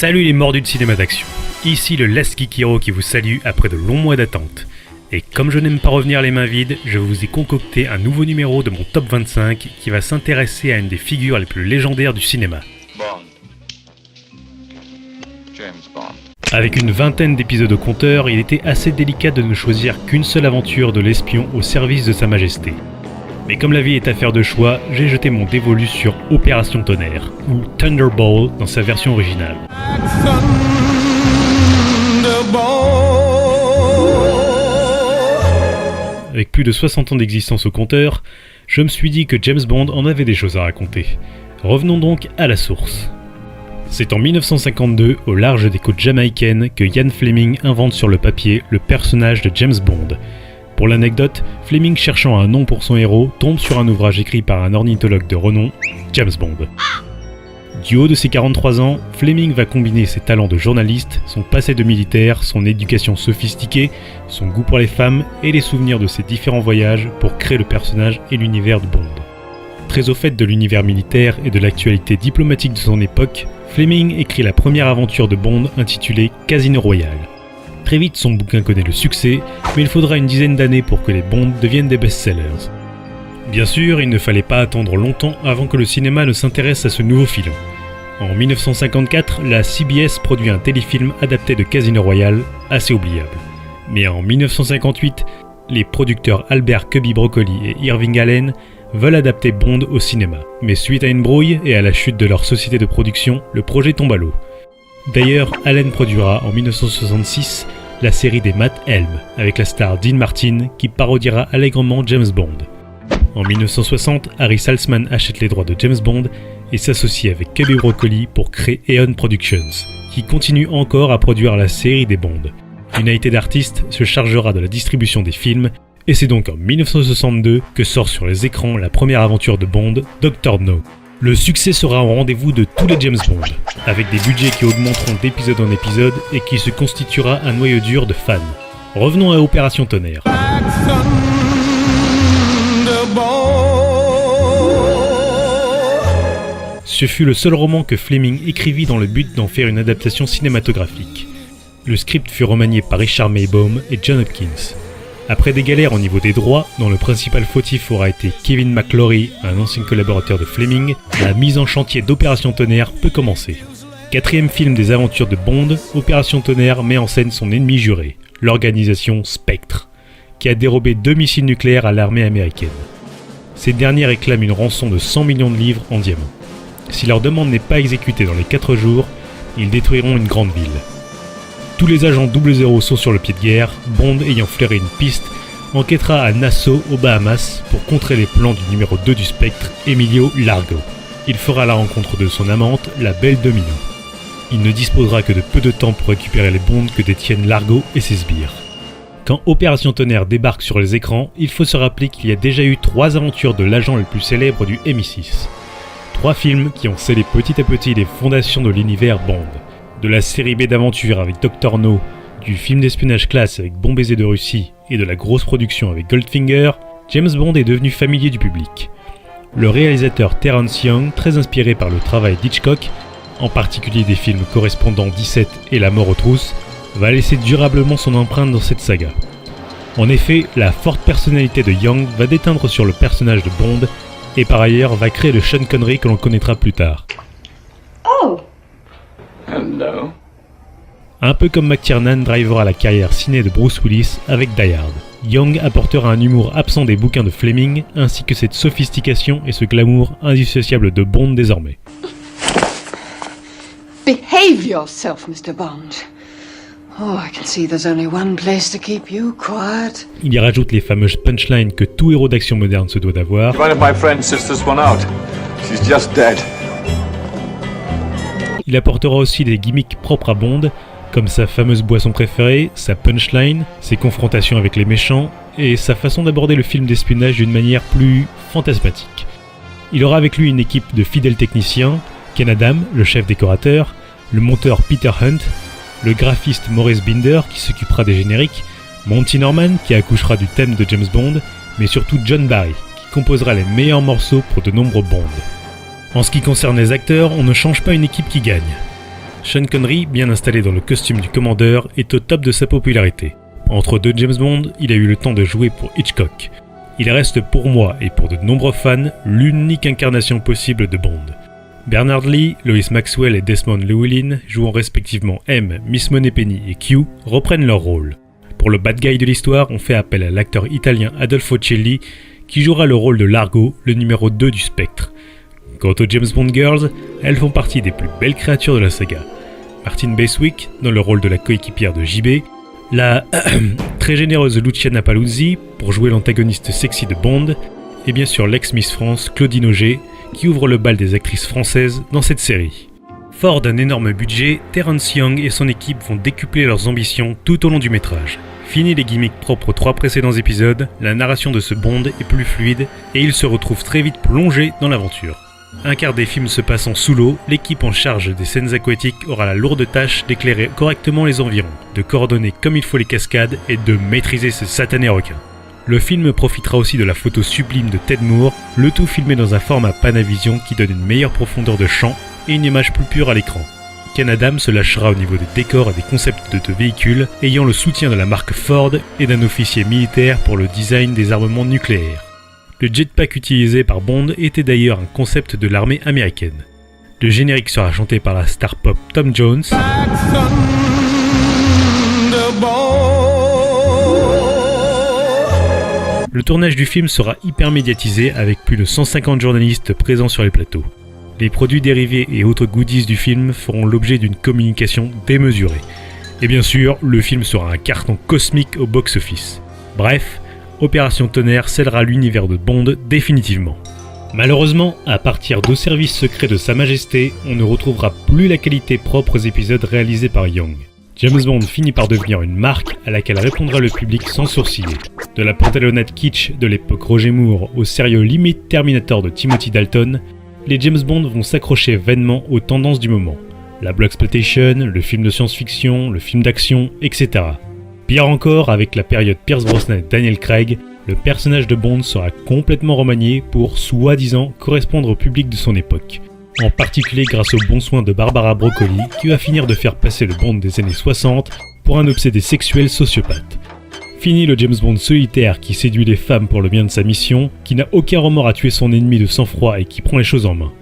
Salut les mordus de cinéma d'action, ici le Lasky-Kiro qui vous salue après de longs mois d'attente. Et comme je n'aime pas revenir les mains vides, je vous ai concocté un nouveau numéro de mon top 25 qui va s'intéresser à une des figures les plus légendaires du cinéma. Bond. James Bond. Avec une vingtaine d'épisodes au compteur, il était assez délicat de ne choisir qu'une seule aventure de l'espion au service de Sa Majesté. Mais comme la vie est affaire de choix, j'ai jeté mon dévolu sur Opération Tonnerre, ou Thunderball dans sa version originale. Avec plus de 60 ans d'existence au compteur, je me suis dit que James Bond en avait des choses à raconter. Revenons donc à la source. C'est en 1952, au large des côtes jamaïcaines, que Ian Fleming invente sur le papier le personnage de James Bond. Pour l'anecdote, Fleming cherchant un nom pour son héros tombe sur un ouvrage écrit par un ornithologue de renom, James Bond. Du haut de ses 43 ans, Fleming va combiner ses talents de journaliste, son passé de militaire, son éducation sophistiquée, son goût pour les femmes et les souvenirs de ses différents voyages pour créer le personnage et l'univers de Bond. Très au fait de l'univers militaire et de l'actualité diplomatique de son époque, Fleming écrit la première aventure de Bond intitulée Casino Royale. Très vite, son bouquin connaît le succès, mais il faudra une dizaine d'années pour que les Bond deviennent des best-sellers. Bien sûr, il ne fallait pas attendre longtemps avant que le cinéma ne s'intéresse à ce nouveau filon. En 1954, la CBS produit un téléfilm adapté de Casino Royale, assez oubliable. Mais en 1958, les producteurs Albert Cubby Broccoli et Irving Allen veulent adapter Bond au cinéma. Mais suite à une brouille et à la chute de leur société de production, le projet tombe à l'eau. D'ailleurs, Allen produira en 1966 la série des Matt Helm, avec la star Dean Martin qui parodiera allègrement James Bond. En 1960, Harry Saltzman achète les droits de James Bond et s'associe avec Cubby Broccoli pour créer Eon Productions, qui continue encore à produire la série des Bond. United Artists se chargera de la distribution des films, et c'est donc en 1962 que sort sur les écrans la première aventure de Bond, Dr. No. Le succès sera au rendez-vous de tous les James Bond, avec des budgets qui augmenteront d'épisode en épisode et qui se constituera un noyau dur de fans. Revenons à Opération Tonnerre. Ce fut le seul roman que Fleming écrivit dans le but d'en faire une adaptation cinématographique. Le script fut remanié par Richard Maybaum et John Hopkins. Après des galères au niveau des droits, dont le principal fautif aura été Kevin McClory, un ancien collaborateur de Fleming, la mise en chantier d'Opération Tonnerre peut commencer. Quatrième film des aventures de Bond, Opération Tonnerre met en scène son ennemi juré, l'organisation Spectre, qui a dérobé 2 missiles nucléaires à l'armée américaine. Ces derniers réclament une rançon de 100 millions de livres en diamants. Si leur demande n'est pas exécutée dans les 4 jours, ils détruiront une grande ville. Tous les agents 00 sont sur le pied de guerre, Bond ayant flairé une piste, enquêtera à Nassau, aux Bahamas, pour contrer les plans du numéro 2 du Spectre, Emilio Largo. Il fera la rencontre de son amante, la belle Domino. Il ne disposera que de peu de temps pour récupérer les Bonds que détiennent Largo et ses sbires. Quand Opération Tonnerre débarque sur les écrans, il faut se rappeler qu'il y a déjà eu 3 aventures de l'agent le plus célèbre du MI6. 3 films qui ont scellé petit à petit les fondations de l'univers Bond. De la série B d'aventures avec Dr. No, du film d'espionnage classe avec Bon baiser de Russie et de la grosse production avec Goldfinger, James Bond est devenu familier du public. Le réalisateur Terence Young, très inspiré par le travail d'Hitchcock, en particulier des films correspondant 17 et La mort aux trousses, va laisser durablement son empreinte dans cette saga. En effet, la forte personnalité de Young va déteindre sur le personnage de Bond et par ailleurs va créer le Sean Connery que l'on connaîtra plus tard. Oh! Hello. Un peu comme McTiernan drivera la carrière ciné de Bruce Willis avec Die Hard, Young apportera un humour absent des bouquins de Fleming, ainsi que cette sophistication et ce glamour indissociable de Bond désormais. Behave yourself, Mr. Bond. Oh, I can see there's only one place to keep you quiet. Il y rajoute les fameuses punchlines que tout héros d'action moderne se doit d'avoir. One of my friends sits this one out. She's just dead. Il apportera aussi des gimmicks propres à Bond, comme sa fameuse boisson préférée, sa punchline, ses confrontations avec les méchants, et sa façon d'aborder le film d'espionnage d'une manière plus fantasmatique. Il aura avec lui une équipe de fidèles techniciens, Ken Adam, le chef décorateur, le monteur Peter Hunt, le graphiste Maurice Binder qui s'occupera des génériques, Monty Norman qui accouchera du thème de James Bond, mais surtout John Barry qui composera les meilleurs morceaux pour de nombreux Bond. En ce qui concerne les acteurs, on ne change pas une équipe qui gagne. Sean Connery, bien installé dans le costume du commandeur, est au top de sa popularité. Entre deux James Bond, il a eu le temps de jouer pour Hitchcock. Il reste pour moi et pour de nombreux fans l'unique incarnation possible de Bond. Bernard Lee, Lois Maxwell et Desmond Llewellyn, jouant respectivement M, Miss Moneypenny et Q, reprennent leur rôle. Pour le bad guy de l'histoire, on fait appel à l'acteur italien Adolfo Celli, qui jouera le rôle de Largo, le numéro 2 du Spectre. Quant aux James Bond Girls, elles font partie des plus belles créatures de la saga. Martine Basewick, dans le rôle de la coéquipière de JB, la très généreuse Luciana Paluzzi, pour jouer l'antagoniste sexy de Bond, et bien sûr l'ex-Miss France, Claudine Auger, qui ouvre le bal des actrices françaises dans cette série. Fort d'un énorme budget, Terence Young et son équipe vont décupler leurs ambitions tout au long du métrage. Fini les gimmicks propres aux 3 précédents épisodes, la narration de ce Bond est plus fluide et il se retrouve très vite plongé dans l'aventure. Un quart des films se passant sous l'eau, l'équipe en charge des scènes aquatiques aura la lourde tâche d'éclairer correctement les environs, de coordonner comme il faut les cascades et de maîtriser ce satané requin. Le film profitera aussi de la photo sublime de Ted Moore, le tout filmé dans un format Panavision qui donne une meilleure profondeur de champ et une image plus pure à l'écran. Ken Adams se lâchera au niveau des décors et des concepts de véhicules, ayant le soutien de la marque Ford et d'un officier militaire pour le design des armements nucléaires. Le jetpack utilisé par Bond était d'ailleurs un concept de l'armée américaine. Le générique sera chanté par la star pop Tom Jones. Le tournage du film sera hyper médiatisé avec plus de 150 journalistes présents sur les plateaux. Les produits dérivés et autres goodies du film feront l'objet d'une communication démesurée. Et bien sûr, le film sera un carton cosmique au box-office. Bref, Opération Tonnerre scellera l'univers de Bond définitivement. Malheureusement, à partir d'Au service secret de Sa Majesté, on ne retrouvera plus la qualité propre aux épisodes réalisés par Young. James Bond finit par devenir une marque à laquelle répondra le public sans sourciller. De la pantalonnade kitsch de l'époque Roger Moore au sérieux limite Terminator de Timothy Dalton, les James Bond vont s'accrocher vainement aux tendances du moment. La blaxploitation, le film de science-fiction, le film d'action, etc. Pire encore, avec la période Pierce Brosnan et Daniel Craig, le personnage de Bond sera complètement remanié pour, soi-disant, correspondre au public de son époque. En particulier grâce aux bons soins de Barbara Broccoli, qui va finir de faire passer le Bond des années 60 pour un obsédé sexuel sociopathe. Fini le James Bond solitaire qui séduit les femmes pour le bien de sa mission, qui n'a aucun remords à tuer son ennemi de sang-froid et qui prend les choses en main.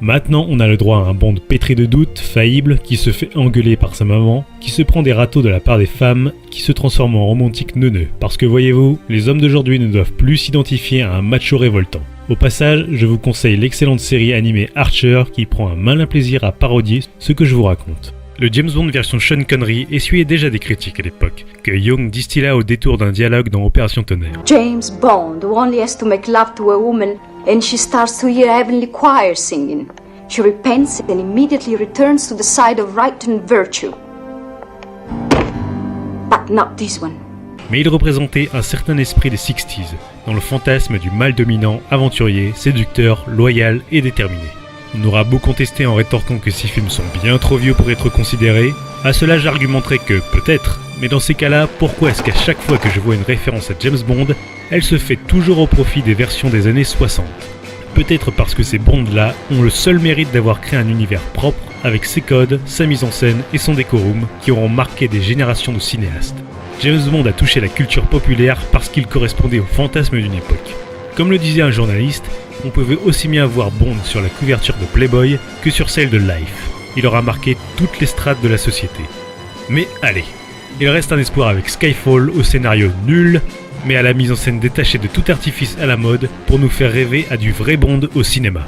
Maintenant, on a le droit à un Bond pétri de doutes, faillible, qui se fait engueuler par sa maman, qui se prend des râteaux de la part des femmes, qui se transforme en romantique neuneux. Parce que voyez-vous, les hommes d'aujourd'hui ne doivent plus s'identifier à un macho révoltant. Au passage, je vous conseille l'excellente série animée Archer qui prend un malin plaisir à parodier ce que je vous raconte. Le James Bond version Sean Connery essuyait déjà des critiques à l'époque, que Young distilla au détour d'un dialogue dans Opération Tonnerre. James Bond, who only has to make love to a woman and she starts to hear heavenly choir singing. She repents and immediately returns to the side of right and virtue. But not this one. Mais il représentait un certain esprit des 60s, dans le fantasme du mâle dominant, aventurier, séducteur, loyal et déterminé. On aura beau contester en rétorquant que ces films sont bien trop vieux pour être considérés, à cela j'argumenterai que peut-être, mais dans ces cas-là, pourquoi est-ce qu'à chaque fois que je vois une référence à James Bond, elle se fait toujours au profit des versions des années 60 ? Peut-être parce que ces Bonds-là ont le seul mérite d'avoir créé un univers propre, avec ses codes, sa mise en scène et son décorum, qui auront marqué des générations de cinéastes. James Bond a touché la culture populaire parce qu'il correspondait au fantasme d'une époque. Comme le disait un journaliste, on pouvait aussi bien voir Bond sur la couverture de Playboy que sur celle de Life. Il aura marqué toutes les strates de la société. Mais allez, il reste un espoir avec Skyfall au scénario nul, mais à la mise en scène détachée de tout artifice à la mode pour nous faire rêver à du vrai Bond au cinéma.